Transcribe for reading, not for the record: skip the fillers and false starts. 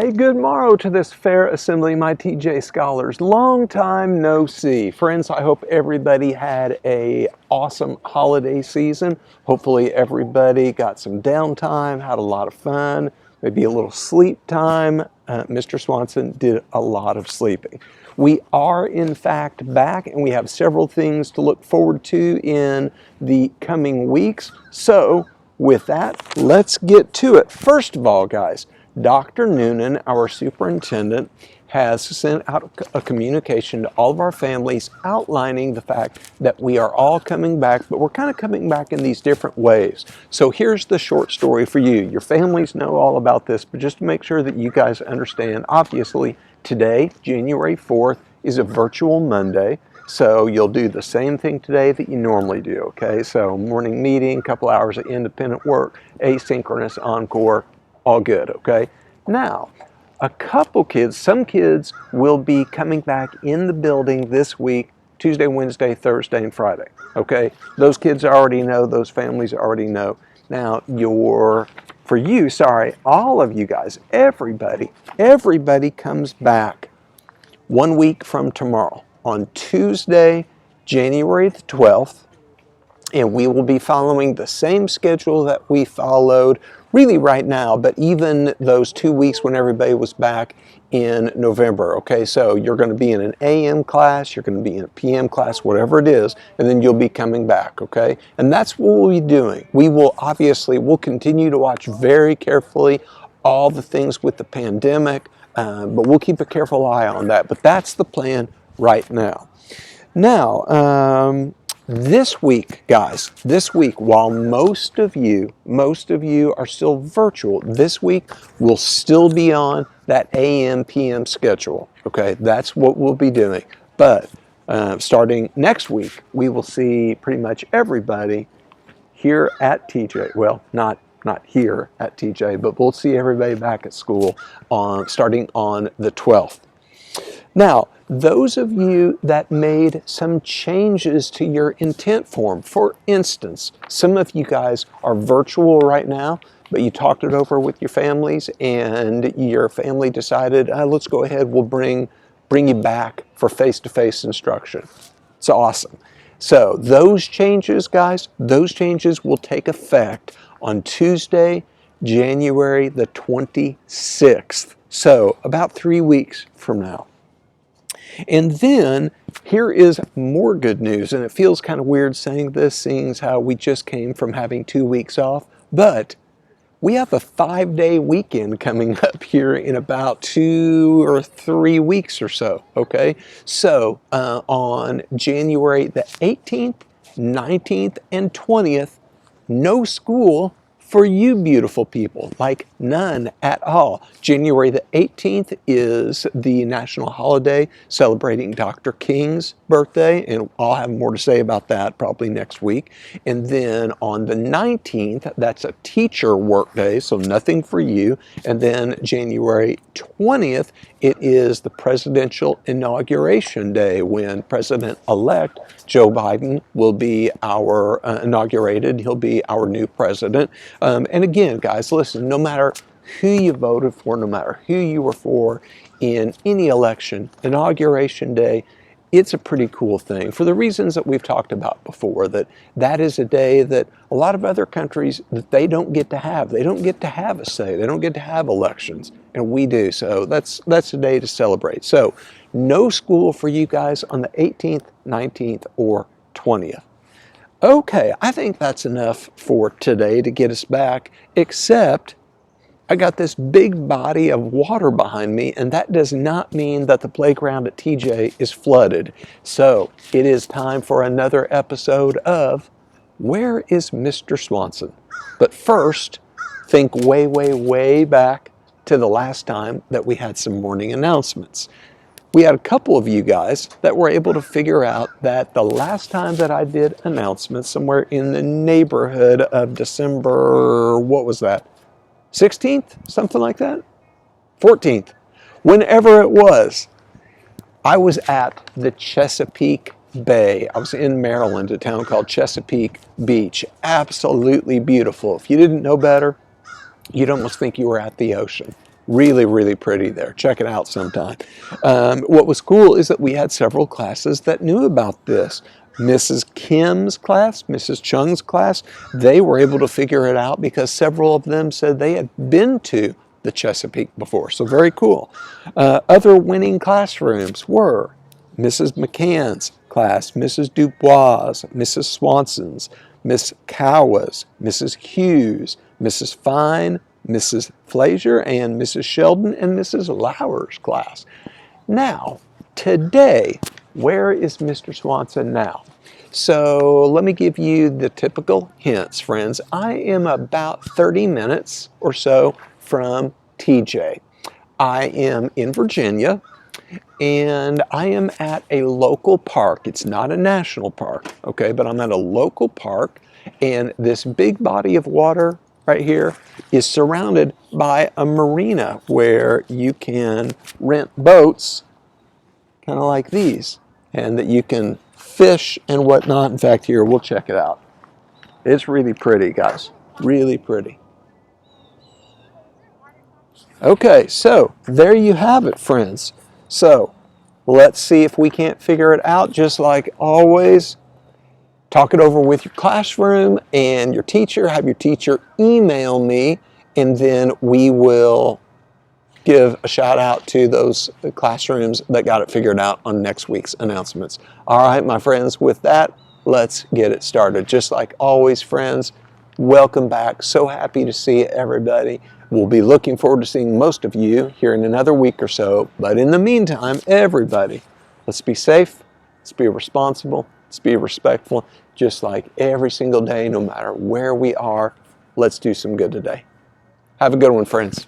Hey, good morrow to this fair assembly, my TJ scholars. Long time no see. Friends, I hope everybody had a awesome holiday season. Hopefully everybody got some downtime, had a lot of fun, maybe a little sleep time. Mr. Swanson did a lot of sleeping. We are in fact back, and we have several things to look forward to in the coming weeks. So with that, let's get to it. First of all, guys, Dr. Noonan, our superintendent, has sent out a communication to all of our families outlining the fact that we are all coming back, but we're kind of coming back in these different ways. So here's the short story for you. Your families know all about this, but just to make sure that you guys understand, obviously today, January 4th, is a virtual Monday. So you'll do the same thing today that you normally do, okay? So morning meeting, couple hours of independent work, asynchronous encore, all good, okay? Now, some kids will be coming back in the building this week, Tuesday, Wednesday, Thursday, and Friday, okay? Those kids already know, those families already know. Now, all of you guys, everybody comes back 1 week from tomorrow on Tuesday, January the 12th, and we will be following the same schedule that we followed really right now, but even those 2 weeks when everybody was back in November, okay? So you're going to be in an AM class, you're going to be in a PM class, whatever it is, and then you'll be coming back, okay? And that's what we'll be doing. We'll continue to watch very carefully all the things with the pandemic, but we'll keep a careful eye on that. But that's the plan right now. Now, this week, guys, while most of you are still virtual, this week we'll still be on that AM, PM schedule, okay? That's what we'll be doing. But starting next week, we will see pretty much everybody here at TJ. Well, not here at TJ, but we'll see everybody back at school starting on the 12th. Now, those of you that made some changes to your intent form, for instance, some of you guys are virtual right now, but you talked it over with your families and your family decided, let's go ahead, we'll bring you back for face-to-face instruction. It's awesome. So those changes, guys, will take effect on Tuesday, January the 26th. So about 3 weeks from now. And then here is more good news, and it feels kind of weird saying this, seeing as how we just came from having 2 weeks off, but we have a 5-day weekend coming up here in about 2 or 3 weeks or so, okay? So on January the 18th, 19th, and 20th, no school for you beautiful people, like none at all. January the 18th is the national holiday celebrating Dr. King's birthday, and I'll have more to say about that probably next week. And then on the 19th, that's a teacher work day, so nothing for you. And then January 20th, it is the presidential inauguration day when President-elect Joe Biden will be inaugurated. He'll be our new president. And again, guys, listen, no matter who you voted for, no matter who you were for in any election, Inauguration Day, it's a pretty cool thing for the reasons that we've talked about before, that is a day that a lot of other countries, that they don't get to have. They don't get to have a say. They don't get to have elections, and we do. So that's a day to celebrate. So no school for you guys on the 18th, 19th, or 20th. Okay, I think that's enough for today to get us back, except I got this big body of water behind me, and that does not mean that the playground at TJ is flooded. So it is time for another episode of Where is Mr. Swanson? But first, think way, way, way back to the last time that we had some morning announcements. We had a couple of you guys that were able to figure out that the last time that I did announcements, somewhere in the neighborhood of December, what was that? 16th, something like that? 14th, whenever it was, I was at the Chesapeake Bay. I was in Maryland, a town called Chesapeake Beach. Absolutely beautiful. If you didn't know better, you'd almost think you were at the ocean. Really, really pretty there. Check it out sometime. What was cool is that we had several classes that knew about this. Mrs. Kim's class, Mrs. Chung's class, they were able to figure it out because several of them said they had been to the Chesapeake before. So very cool. Other winning classrooms were Mrs. McCann's class, Mrs. Dubois, Mrs. Swanson's, Miss Cowa's, Mrs. Hughes, Mrs. Fine, Mrs. Flazier, and Mrs. Sheldon, and Mrs. Lauer's class. Now, today, where is Mr. Swanson now? So let me give you the typical hints, friends. I am about 30 minutes or so from TJ. I am in Virginia, and I am at a local park. It's not a national park, okay, but I'm at a local park, and this big body of water right here is surrounded by a marina where you can rent boats, kind of like these, and that you can fish and whatnot. In fact, here, we'll check it out. It's really pretty, guys, really pretty. Okay, so there you have it, friends. So let's see if we can't figure it out. Just like always, talk it over with your classroom and your teacher. Have your teacher email me, and then we will give a shout out to those classrooms that got it figured out on next week's announcements. All right, my friends, with that, let's get it started. Just like always, friends, welcome back. So happy to see everybody. We'll be looking forward to seeing most of you here in another week or so. But in the meantime, everybody, let's be safe, let's be responsible, let's be respectful, just like every single day, no matter where we are. Let's do some good today. Have a good one, friends.